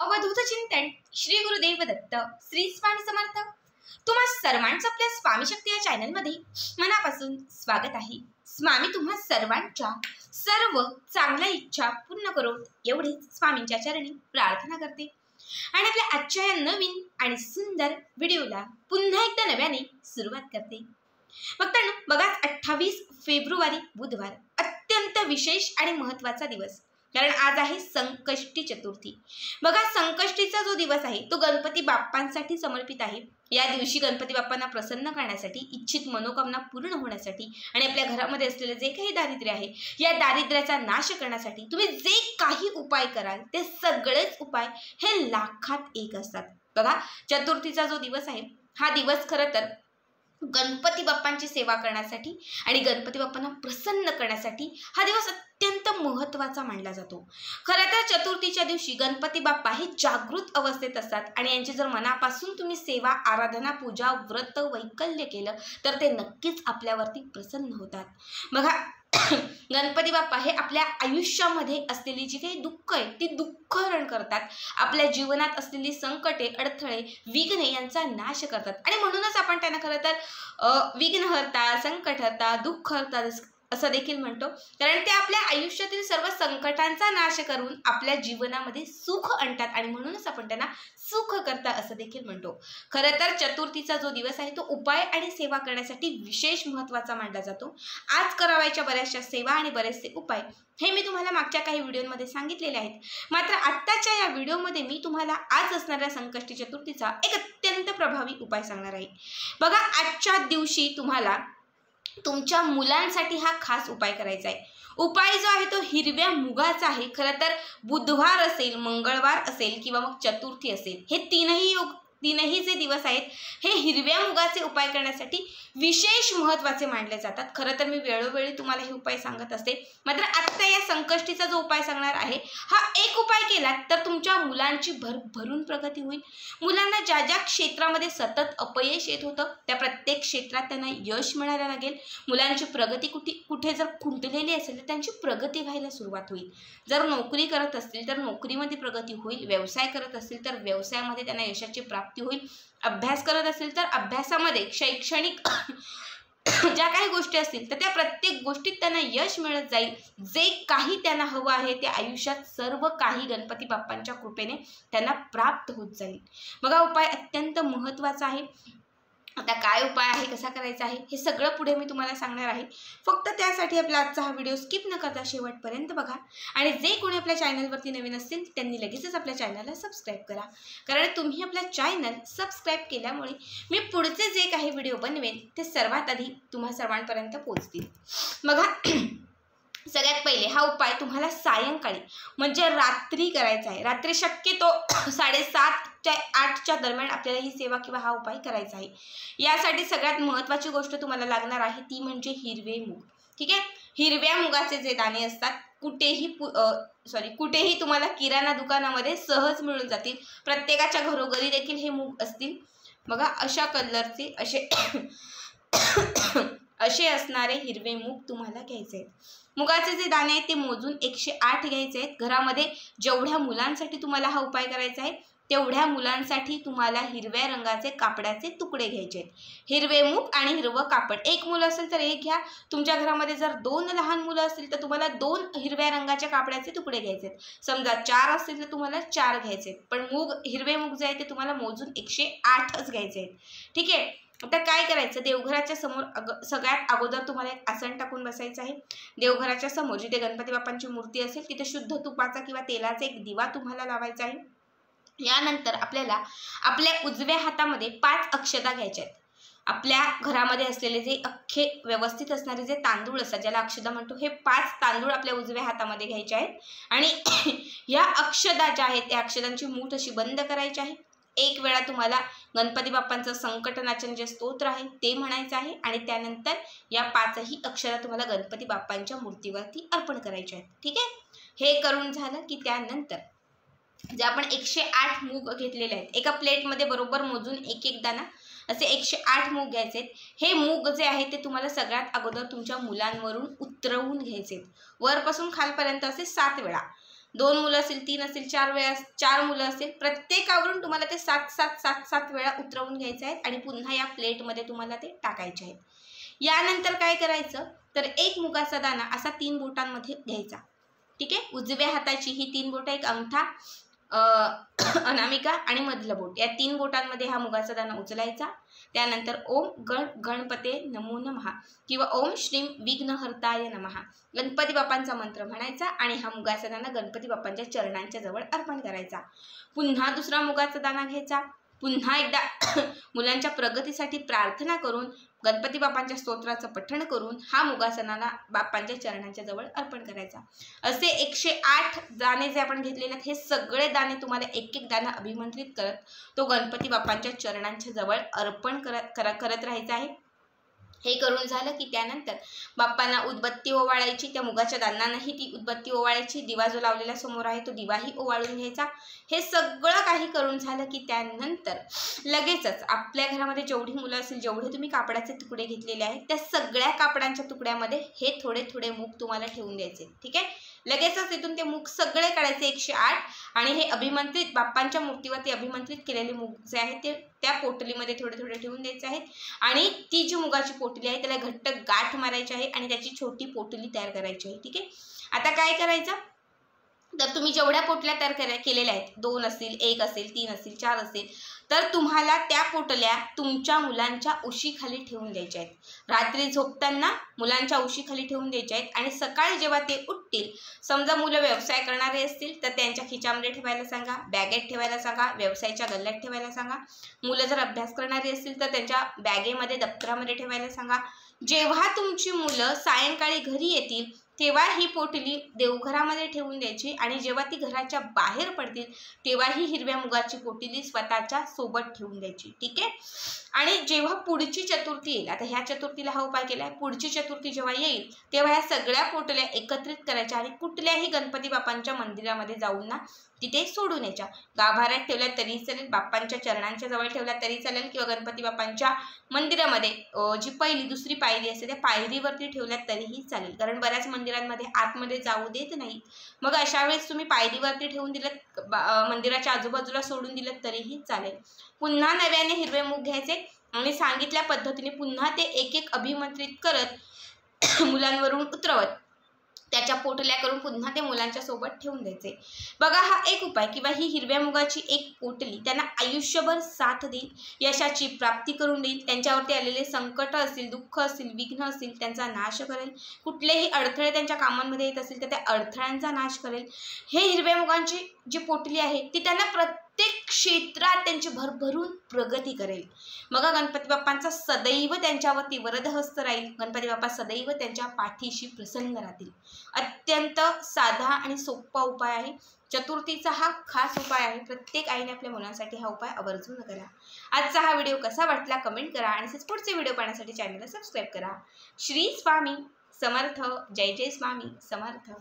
अवधूत चिंतन श्री गुरुदेव दत्त श्री स्वामी समर्थ। तुम्हा सर्वांचं आपल्या स्वामी शक्ती या चॅनलमध्ये मनापासून स्वागत आहे। स्वामी तुम्हा सर्वांच्या सर्व चांगल्या इच्छा पूर्ण करोत एवढेच स्वामींच्या चरणी प्रार्थना करते आणि आपल्या आजच्या या नवीन आणि सुंदर व्हिडिओला पुन्हा एकदा नव्याने सुरुवात करते। फक्त बघा 28 फेब्रुवारी बुधवार अत्यंत विशेष आणि महत्त्वाचा दिवस, कारण आज आहे संकष्टी चतुर्थी। बघा संकष्टीचा जो दिवस आहे तो गणपती बाप्पांसाठी समर्पित आहे। या दिवशी गणपती बाप्पांना प्रसन्न करण्यासाठी, इच्छित मनोकामना पूर्ण होण्यासाठी आणि आपल्या घरामध्ये असलेले जे काही दारिद्र्य आहे या दारिद्र्याचा नाश करण्यासाठी तुम्ही जे काही उपाय कराल ते सगळेच उपाय हे लाखात एक असतात। बघा चतुर्थीचा जो दिवस आहे हा दिवस खरं तर गणपती बाप्पांची सेवा करण्यासाठी आणि गणपती बाप्पांना प्रसन्न करण्यासाठी हा दिवस अत्यंत महत्त्वाचा मानला जातो। खरं तर चतुर्थीच्या दिवशी गणपती बाप्पा हे जागृत अवस्थेत असतात आणि यांची जर मनापासून तुम्ही सेवा, आराधना, पूजा, व्रत, वैकल्य केलं तर ते नक्कीच आपल्यावरती प्रसन्न होतात। बघा गणपती बाप्पा हे आपल्या आयुष्यामध्ये असलेली जी काही दुःख आहे ती दुःख हरण करतात, आपल्या जीवनात असलेली संकटे, अडथळे, विघ्ने यांचा नाश करतात आणि म्हणूनच आपण त्यांना खरं तर विघ्नहर्ता, संकटहर्ता, दुःखहर्ता असं देखील म्हणतो, कारण ते आपल्या आयुष्यातील सर्व संकटांचा नाश करून आपल्या जीवनामध्ये सुख आणतात आणि म्हणूनच आपण त्यांना सुखकर्ता असं देखील म्हणतो। खरं तर चतुर्थीचा जो दिवस आहे तो उपाय आणि सेवा करण्यासाठी विशेष महत्त्वाचा मानला जातो। आज करावयाच्या बऱ्याचशा सेवा आणि बरेचसे उपाय हे मी तुम्हाला मागच्या काही व्हिडिओमध्ये सांगितलेले आहेत, मात्र आत्ताच्या या व्हिडिओमध्ये मी तुम्हाला आज असणाऱ्या संकष्टी चतुर्थीचा एक अत्यंत प्रभावी उपाय सांगणार आहे। बघा आजच्या दिवशी तुम्हाला तुमच्या मुलांसाठी हा खास उपाय करायचा आहे। उपाय जो आहे तो हिरव्या मुगाचा आहे। खरं तर बुधवार असेल, मंगळवार असेल किंवा मग चतुर्थी असेल, हे तीनही जे दिवस आहेत हे हिरव्या मुगाचे उपाय करण्यासाठी विशेष महत्त्वाचे मानले जातात। खरं तर मी वेळोवेळी तुम्हाला हे उपाय सांगत असते, मात्र आत्ता या संकष्टीचा जो उपाय सांगणार आहे हा एक उपाय केला तर तुमच्या मुलांची भरभरून प्रगती होईल। मुलांना ज्या ज्या क्षेत्रामध्ये सतत अपयश येत होतं त्या प्रत्येक क्षेत्रात त्यांना यश मिळायला लागेल। मुलांची प्रगती कुठे जर खुंटलेली असेल तर त्यांची प्रगती व्हायला सुरुवात होईल। जर नोकरी करत असतील तर नोकरीमध्ये प्रगती होईल, व्यवसाय करत असतील तर व्यवसायामध्ये त्यांना यशाची प्राप्ती होईल, अभ्यास करत असेल तर अभ्यासामध्ये शैक्षणिक ज्या काही गोष्टी असतील तर त्या प्रत्येक गोष्टीत त्यांना यश मिळत जाईल। जे काही त्यांना हवं आहे ते आयुष्यात सर्व काही गणपती बाप्पांच्या कृपेने त्यांना प्राप्त होत जाईल। बघा उपाय अत्यंत महत्त्वाचा आहे। आता काय उपाय आहे, कसा करायचा आहे हे सगळं पुढे मी तुम्हाला सांगणार आहे। फक्त त्यासाठी आपला आजचा हा व्हिडिओ स्किप न करता शेवटपर्यंत बघा आणि जे कोणी आपल्या चॅनलवरती नवीन असतील त्यांनी लगेचच आपल्या चॅनलला सबस्क्राईब करा, कारण तुम्ही आपल्या चॅनल सबस्क्राईब केल्यामुळे मी पुढचे जे काही व्हिडिओ बनवेन ते सर्वात आधी तुम्हा सर्वांपर्यंत पोहोचतील। बघा सगळ्यात पहिले हा उपाय तुम्हाला सायंकाळी म्हणजे रात्री करायचा आहे। रात्री शक्यतो 7:30 ते 8च्या दरम्यान आपल्याला ही सेवा किंवा हा उपाय करायचा आहे। यासाठी सगळ्यात महत्त्वाची गोष्ट तुम्हाला लागणार आहे ती म्हणजे हिरवे मूग। ठीक आहे, हिरव्या मुगाचे जे दाणे असतात कुठेही तुम्हाला किराणा दुकानामध्ये सहज मिळून जातील, प्रत्येकाच्या घरोघरी देखील हे मूग असतील। बघा अशा कलरचे असे असणारे हिरवे मूग तुम्हाला घ्यायचे आहेत। मुगाचे जे दाणे आहेत ते मोजून 108 घ्यायचे आहेत। घरामध्ये जेवढ्या मुलांसाठी तुम्हाला हा उपाय करायचा आहे तेवढ्या मुलांसाठी तुम्हाला हिरव्या रंगाचे कापडाचे तुकडे घ्यायचे आहेत। हिरवे मूग आणि हिरवं कापड, एक मुलं असेल तर एक घ्या, तुमच्या घरामध्ये जर 2 लहान मुलं असतील तर तुम्हाला 2 हिरव्या रंगाच्या कापडाचे तुकडे घ्यायचे आहेत। समजा 4 असतील तर तुम्हाला 4 घ्यायचे आहेत, पण हिरवे मूग जे आहे ते तुम्हाला मोजून 108च घ्यायचे आहेत। ठीक आहे, आता काय करायचं, देवघराच्या समोर सगळ्यात अगोदर तुम्हाला एक आसन टाकून बसायचं आहे। देवघराच्या समोर जिथे गणपती बाप्पांची मूर्ती असेल तिथे शुद्ध तुपाचा किंवा तेलाचा एक दिवा तुम्हाला लावायचा आहे। यानंतर आपल्याला आपल्या उजव्या हातामध्ये 5 अक्षता घ्यायच्या आहेत। आपल्या घरामध्ये असलेले जे अख्खे व्यवस्थित असणारे जे तांदूळ असतात ज्याला अक्षता म्हणतो, हे 5 तांदूळ आपल्या उजव्या हातामध्ये घ्यायचे आहेत आणि या अक्षता ज्या आहेत त्या अक्षतांची मूठ अशी बंद करायची आहे। एक वेळा तुम्हाला गणपती बाप्पांचं संकटनाशन जे स्तोत्र आहे ते म्हणायचं आहे आणि त्यानंतर या 5ही अक्षरा तुम्हाला गणपती बाप्पांच्या मूर्तीवरती अर्पण करायच्या आहेत। ठीक आहे, हे करून झालं की त्यानंतर जे आपण 108 मूग घेतलेले आहेत एका प्लेटमध्ये बरोबर मोजून एक दाणा असे 108 मूग घ्यायचे आहेत। हे मूग जे आहे ते तुम्हाला सगळ्यात अगोदर तुमच्या मुलांवरून उतरवून घ्यायचे आहेत, वरपासून खालपर्यंत असे 7 वेळा। 2 मुलं असेल, 3 असेल, 4 मुलं असेल, प्रत्येकावरून तुम्हाला ते 7 वेळा उतरवून घ्यायचे आहेत आणि पुन्हा या प्लेटमध्ये तुम्हाला ते टाकायचे आहेत. यानंतर काय करायचं तर एक मुगाचा दाणा असा 3 बोटांमध्ये घ्यायचा. ठीक आहे. उजव्या हाताची ही 3 बोटं, एक अंगठा, अनामिका आणि मधलं बोट, या 3 बोटांमध्ये हा मुगाचा दाणा उचलायचा. त्यानंतर ओम गणपते नमो नमः किंवा ओम श्रीम विघ्नहर्ताय नमः गणपती बाप्पांचा मंत्र म्हणायचा आणि हा मुगाचा दाणा गणपती बाप्पांच्या चरणांच्या जवळ अर्पण करायचा. पुन्हा दुसरा मुगाचा दाणा घ्यायचा. पुन्हा एकदा मुलांच्या प्रगतीसाठी प्रार्थना करून गणपती बाप्पांच्या स्तोत्राचं पठण करून हा मुगाचा दाणा बाप्पांच्या चरणांच्या जवळ अर्पण करायचा. असे 108 दाणे जे आपण घेतलेले आहेत, हे सगळे दाणे तुम्हाला एक एक दाणा अभिमंत्रित करत तो गणपती बाप्पांच्या चरणांच्या जवळ अर्पण करत राहायचं आहे. हे करून झालं की त्यानंतर बाप्पांना उदबत्ती ओवाळायची. त्या मुगाच्या दाण्यानेही ती उदबत्ती ओवाळायची. दिवा जो लावलेला समोर आहे तो दिवाही ओवाळून घ्यायचा. हे सगळं काही करून झालं की त्यानंतर लगेचच आपल्या घरामध्ये जेवढी मुलं असेल, जेवढे तुम्ही कापडाचे तुकडे घेतलेले आहेत, त्या सगळ्या कापडांच्या तुकड्यामध्ये हे थोडे थोडे मूग तुम्हाला ठेवून द्यायचे. ठीक आहे. लगेचच तिथून ते मूग सगळे काढायचे 108 आणि हे अभिमंत्रित बाप्पांच्या मूर्तीवरती अभिमंत्रित केलेले मूग जे आहेत ते त्या पोटलीमध्ये थोडे थोडे ठेवून द्यायचे आहेत. आणि ती जी मुगाची पोटली आहे त्याला घट्ट गाठ मारायची आहे आणि त्याची छोटी पोटली तयार करायची आहे. ठीक आहे. आता काय करायचं तर तुम्ही जेवढ्या पोटल्या तयार केलेल्या आहेत, 2 असतील, 1 असेल, 3 असतील, 4 असेल, तर तुम्हाला त्या पोटल्या तुमच्या मुलांच्या उशीखाली ठेवून द्यायच्या आहेत. रात्री झोपताना मुलांच्या उशीखाली ठेवून द्यायच्या आहेत आणि सकाळी जेव्हा ते उठतील, समजा मुलं व्यवसाय करणारे असतील तर त्यांच्या खिच्यामध्ये ठेवायला सांगा, बॅगेत ठेवायला सांगा, व्यवसायाच्या गल्ल्यात ठेवायला सांगा. मुलं जर अभ्यास करणारी असतील तर त्यांच्या बॅगेमध्ये, दप्तरामध्ये ठेवायला सांगा. जेव्हा तुमची मुलं सायंकाळी घरी येतील तेव्हा ही पोटली देवघरामध्ये ठेवून द्यायची आणि जेव्हा ती घराच्या बाहेर पडतील तेव्हा ही हिरव्या मुगाची पोटली स्वतःच्या सोबत ठेवून द्यायची. ठीक आहे. आणि जेव्हा पुढची चतुर्थी येईल, आता ह्या चतुर्थीला हा उपाय केला आहे, पुढची चतुर्थी जेव्हा येईल तेव्हा ह्या सगळ्या पोटल्या एकत्रित करायच्या आणि कुठल्याही गणपती बाप्पांच्या मंदिरामध्ये जाऊन ना तिथे सोडून यायच्या. गाभाऱ्यात ठेवल्या तरी चालेल, बाप्पांच्या चरणांच्या जवळ ठेवल्या तरी चालेल किंवा गणपती बाप्पांच्या मंदिरामध्ये जी पहिली दुसरी पायरी असते त्या पायरीवरती ठेवल्या तरीही चालेल, कारण बऱ्याच मंदिरांमध्ये आतमध्ये जाऊ देत नाहीत. मग अशा वेळेस तुम्ही पायरीवरती ठेवून दिलं, मंदिराच्या आजूबाजूला सोडून दिलं तरीही चालेल. पुन्हा नव्याने हिरवे मूग घ्यायचे आणि सांगितल्या पद्धतीने पुन्हा ते एक एक अभिमंत्रित करत मुलांवरून उतरवत त्याच्या पोटल्या करून पुन्हा ते मुलांच्या सोबत ठेवून द्यायचे. बघा, हा एक उपाय किंवा ही हिरव्या मुगाची एक पोटली त्यांना आयुष्यभर साथ देईल, यशाची प्राप्ती करून देईल, त्यांच्यावरती आलेले संकट असतील, दुःख असतील, विघ्न असतील त्यांचा नाश करेल. कुठलेही अडथळे त्यांच्या कामांमध्ये येत असतील तर त्या अडथळ्यांचा नाश करेल. हे हिरव्या मुगांची जी पोटली आहे ती त्यांना प्रत्येक क्षेत्रात त्यांची भरभरून प्रगती करेल. मग गणपती बाप्पांचा सदैव त्यांच्यावरती वरदहस्त राहील. गणपती बाप्पा सदैव त्यांच्या पाठीशी प्रसन्न राहतील. अत्यंत साधा आणि सोपा उपाय आहे. चतुर्थीचा हा खास उपाय आहे. प्रत्येक आईने आपल्या मुलांसाठी हा उपाय आवर्जून करा. आजचा हा व्हिडिओ कसा वाटला कमेंट करा आणि पुढचे व्हिडिओ पाहण्यासाठी चॅनलला सबस्क्राईब करा. श्री स्वामी समर्थ. जय जय स्वामी समर्थ.